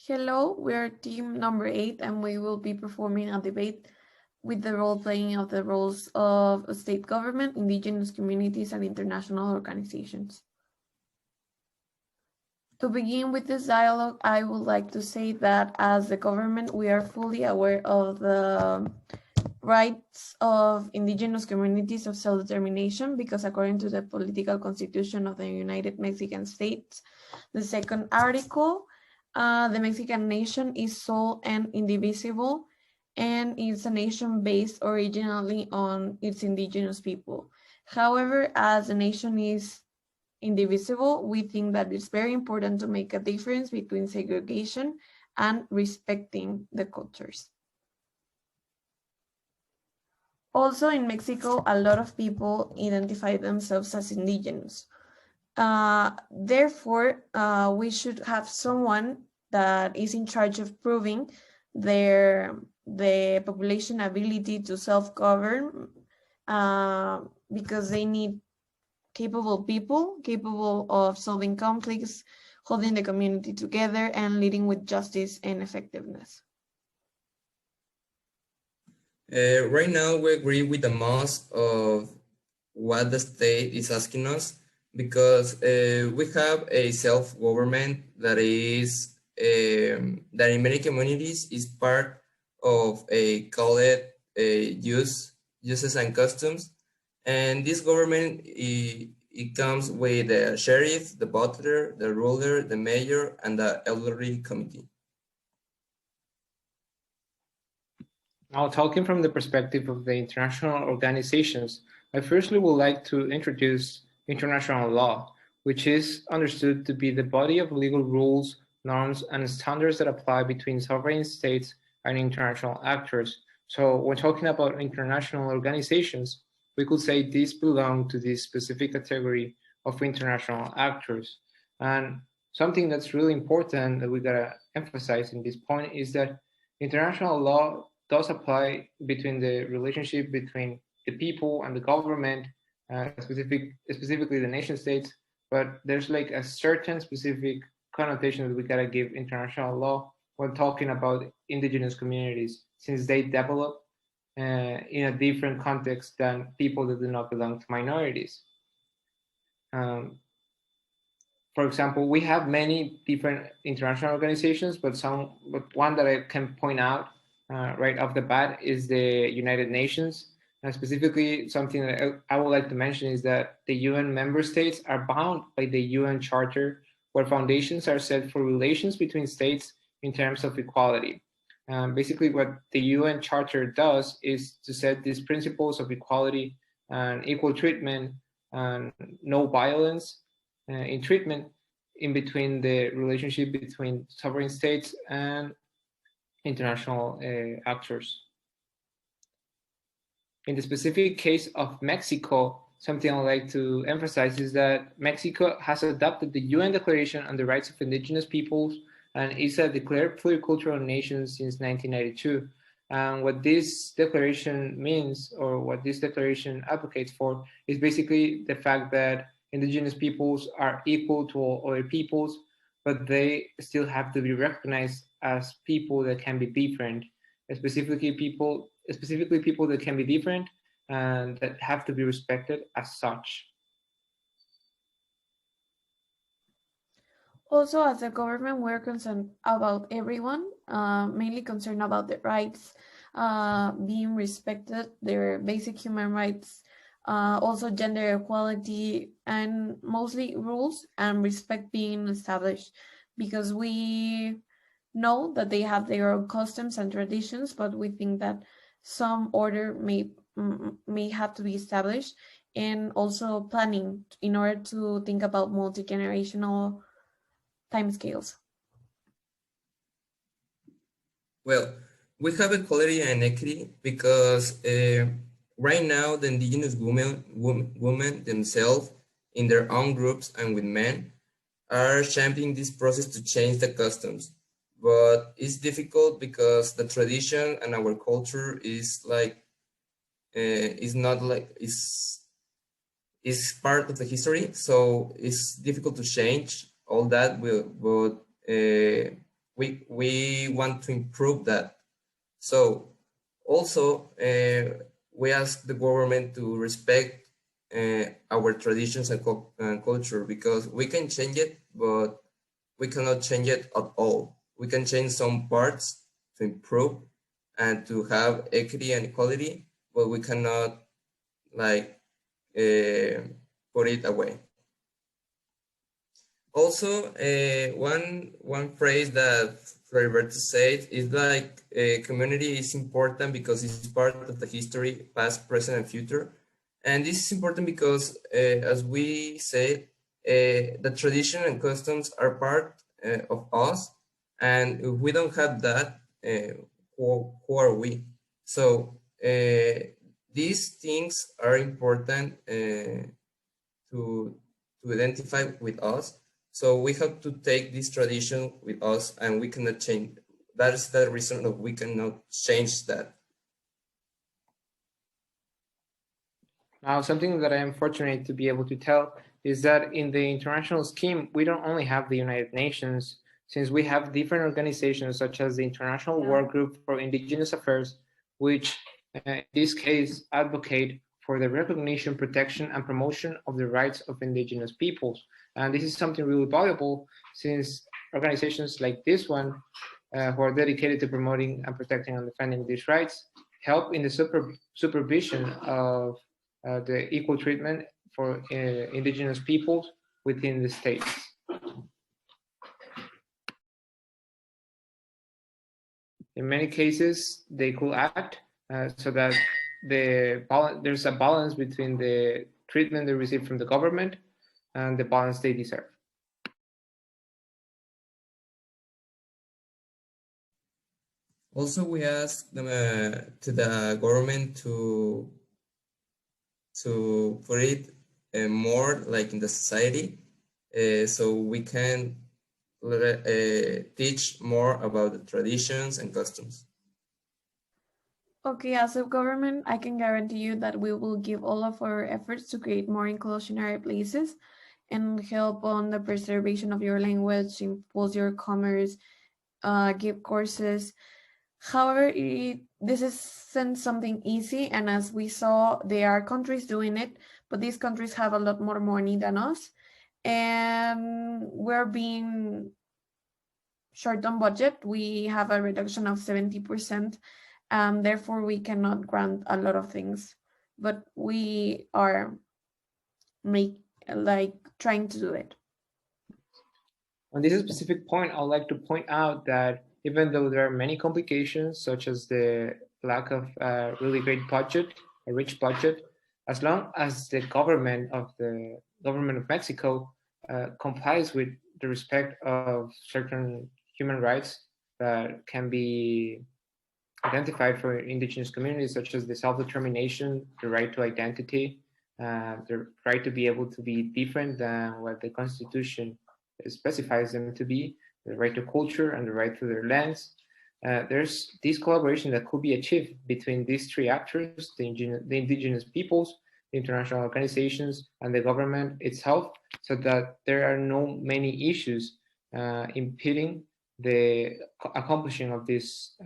Hello, we are team number 8 and we will be performing a debate with the role-playing of the roles of state government, indigenous communities, and international organizations. To begin with this dialogue, I would like to say that as the government, we are fully aware of the rights of indigenous communities of self-determination because according to the political constitution of the United Mexican States, the second article, the Mexican nation is sole and indivisible, and it's a nation based originally on its indigenous people. However, as the nation is indivisible, we think that it's very important to make a difference between segregation and respecting the cultures. Also in Mexico, a lot of people identify themselves as indigenous. Therefore, we should have someone that is in charge of proving the population ability to self-govern because they need capable people, capable of solving conflicts, holding the community together, and leading with justice and effectiveness. Right now, we agree with the most of what the state is asking us because we have a self-government that is that in many communities is part of a call it uses and customs, and this government it comes with the sheriff, the butler, the ruler, the mayor, and the elderly committee. Now, talking from the perspective of the international organizations, I firstly would like to introduce international law, which is understood to be the body of legal rules, norms, and standards that apply between sovereign states and international actors. So when talking about international organizations, we could say these belong to this specific category of international actors. And something that's really important that we gotta emphasize in this point is that international law does apply between the relationship between the people and the government, specifically the nation states, but there's like a certain specific connotation that we gotta give international law when talking about indigenous communities, since they develop in a different context than people that do not belong to minorities. For example, we have many different international organizations, but one that I can point out right off the bat is the United Nations. And specifically, something that I would like to mention is that the UN member states are bound by the UN Charter, where foundations are set for relations between states in terms of equality. Basically, what the UN Charter does is to set these principles of equality and equal treatment and no violence in treatment in between the relationship between sovereign states and international actors. In the specific case of Mexico, something I'd like to emphasize is that Mexico has adopted the UN Declaration on the Rights of Indigenous Peoples and is a declared pluricultural nation since 1992. And what this declaration means, or what this declaration advocates for, is basically the fact that indigenous peoples are equal to all other peoples, but they still have to be recognized as people that can be different, specifically people that can be different and that have to be respected as such. Also, as a government, we're concerned about everyone, mainly concerned about the rights being respected, their basic human rights, also gender equality, and mostly rules and respect being established, because we know that they have their own customs and traditions, but we think that some order may have to be established, and also planning in order to think about multi-generational timescales. Well, we have equality and equity because right now the indigenous women themselves in their own groups and with men are championing this process to change the customs. But it's difficult because the tradition and our culture is like is not like is part of the history, so it's difficult to change all that. But we want to improve that. So also we ask the government to respect our traditions and culture, because we can change it, but we cannot change it at all. We can change some parts to improve and to have equity and equality, but we cannot like put it away. Also, one phrase that Floriberto said is like community is important because it's part of the history, past, present, and future. And this is important because, as we said, the tradition and customs are part of us, and if we don't have that, who are we? So these things are important to identify with us. So we have to take this tradition with us, and we cannot change. That is the reason that we cannot change that. Now, something that I am fortunate to be able to tell is that in the international scheme, we don't only have the United Nations, since we have different organizations such as the International Work Group for Indigenous Affairs, which in this case advocate for the recognition, protection, and promotion of the rights of indigenous peoples. And this is something really valuable, since organizations like this one, who are dedicated to promoting and protecting and defending these rights, help in the supervision of the equal treatment for indigenous peoples within the states. In many cases, they could act so that there's a balance between the treatment they receive from the government and the balance they deserve. Also, we ask them to the government to put it more like in the society, so we can teach more about the traditions and customs. Okay, as a government, I can guarantee you that we will give all of our efforts to create more inclusionary places and help on the preservation of your language, impulse your commerce, give courses. However, this isn't something easy, and as we saw, there are countries doing it, but these countries have a lot more money than us, and we're being short on budget. We have a reduction of 70%, and therefore we cannot grant a lot of things, but we are trying to do it. On this specific point, I would like to point out that even though there are many complications, such as the lack of a really great budget, a rich budget, as long as the government of Mexico complies with the respect of certain human rights that can be identified for indigenous communities, such as the self-determination, the right to identity, the right to be able to be different than what the Constitution specifies them to be, the right to culture and the right to their lands. There's this collaboration that could be achieved between these three actors, the indigenous peoples, the international organizations, and the government itself, so that there are no many issues impeding the accomplishing of this